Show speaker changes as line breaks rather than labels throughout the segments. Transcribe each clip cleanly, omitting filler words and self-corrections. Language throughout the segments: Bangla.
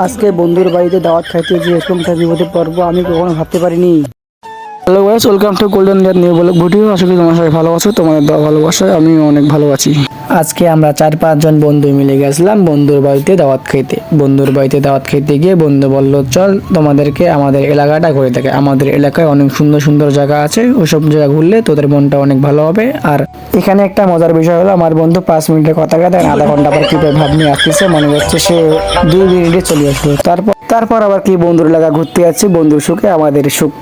আজকে বন্ধুর বাড়িতে দাওয়াত খাইতে গিয়ে এরকমটা বিপদে পড়বো আমি কখনো ভাবতে পারিনি। Hello guys, welcome to golden layer new blog video. আশা করি তোমার সবাই ভালো আছো, তোমাদের দেওয়া ভালোবাসায় আমি অনেক ভালো আছি। আজকে আমরা 4-5 জন বন্ধু মিলে গেছিলাম বন্ধুর বাড়িতে দাওয়াত খাইতে। বন্ধুর বাড়িতে দাওয়াত খাইতে গিয়ে বন্ধু বলল, চল তোমাদেরকে আমাদের এলাকাটা ঘুরে দেখে। আমাদের এলাকায় অনেক সুন্দর সুন্দর জায়গা আছে, ওইসব জায়গা ঘুরলে তোদের মনটা অনেক ভালো হবে। আর এখানে একটা মজার বিষয় হলো, আমার বন্ধু 5 মিনিটের কথা কাটে আধা ঘন্টা পর কিভাবে ভাব নিয়ে আসতেছে, মনে হচ্ছে সে 2 মিনিটে চলে আসলো। তারপর আবার কি বন্ধুর এলাকা ঘুরতে যাচ্ছি, বন্ধুর সুখে আমাদের সুখ।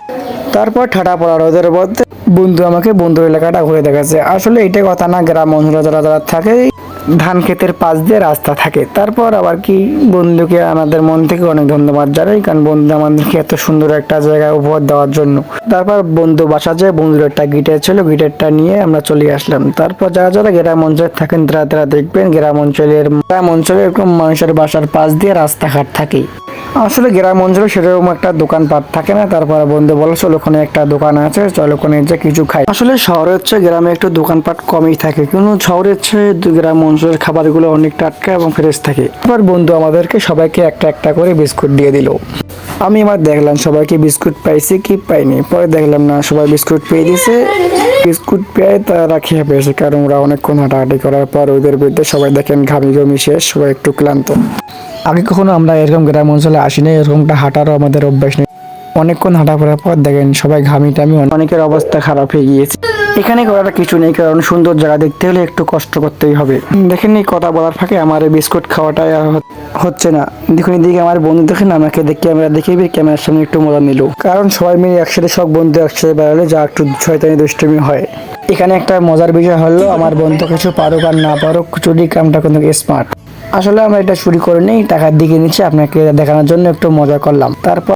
তারপর ঠাটা পড়া রোদের মধ্যে বন্ধু আমাকে বন্ধুর এলাকাটা ঘুরে দেখাচ্ছে। আসলে এটা কথা না, গ্রাম অঞ্চলে যারা যারা থাকে ধান ক্ষেতের পাশ দিয়ে রাস্তা থাকে। তারপর আবার কি বন্ধুকে আমাদের মন থেকে অনেক ধন্যবাদ জানাই, কারণ বন্ধু আমাদেরকে এত সুন্দর একটা জায়গা উপহার দেওয়ার জন্য। তারপর বন্ধু বাসা যায়, বন্ধুর একটা গিটার ছিল, গিটারটা নিয়ে আমরা চলে আসলাম। তারপর যারা যারা গ্রাম অঞ্চলে থাকেন তারা দেখবেন গ্রাম অঞ্চলে এরকম মানুষের বাসার পাশ দিয়ে রাস্তাঘাট থাকে। আসলে গ্রাম অঞ্চলে সেরকম একটা দোকানপাট থাকে না। তারপরে বন্ধু বলো, চল ওখানে একটা দোকান আছে, চল ওখানে যে কিছু খাই। আসলে শহরে হচ্ছে গ্রামে একটু দোকানপাট কমই থাকে, কিন্তু শহরের হচ্ছে গ্রাম অঞ্চলের খাবারগুলো অনেক টাটকা এবং ফ্রেশ থাকে। আবার বন্ধু আমাদেরকে সবাইকে একটা একটা করে বিস্কুট দিয়ে দিল। আমি আবার দেখলাম সবাইকে বিস্কুট পাইছে কি পাইনি, পরে দেখলাম না সবাই বিস্কুট পেয়ে দিয়েছে। বিস্কুট পেয়ে তারা খেয়ে পেয়েছে, কারণ ওরা অনেকক্ষণ হাঁটাহাঁটি করার পর ওদের বিরুদ্ধে সবাই দেখেন ঘামি ঘামি শেষ, সবাই একটু ক্লান্ত। আগে কখনো আমরা এরকম গ্রাম অঞ্চলে আসিনি, এরকমটা হাঁটারও আমাদের অভ্যাস নেই। অনেকক্ষণ হাঁটা ফেরার পর দেখেন সবাই ঘামি টামি, অনেকের অবস্থা খারাপ হয়ে গিয়েছে। এখানে করার কিছু নেই, কারণ সুন্দর জায়গা দেখতে হলে একটু কষ্ট করতেই হবে। দেখেন এই কথা বলার ফাঁকে আমার এই বিস্কুট খাওয়াটাই আর হচ্ছে না। দেখুন এদিকে আমার বন্ধু দেখেন আমাকে দেখে ক্যামেরা দেখে ক্যামেরার সামনে একটু মজা নিল, কারণ সবাই মিলে একসাথে সব বন্ধু একসাথে বেড়ালে যা একটু শয়তানি দুষ্টুমি হয়। এখানে একটা মজার বিষয় হলো, আমার বন্ধু কিছু পারুক আর না পারুক, চুরি কামটা কিন্তু স্মার্ট। আসলে আমরা এটা চুরি করে নেই, টাকার দিকে নিচ্ছে, আপনাকে দেখানোর জন্য একটু মজা করলাম। তারপর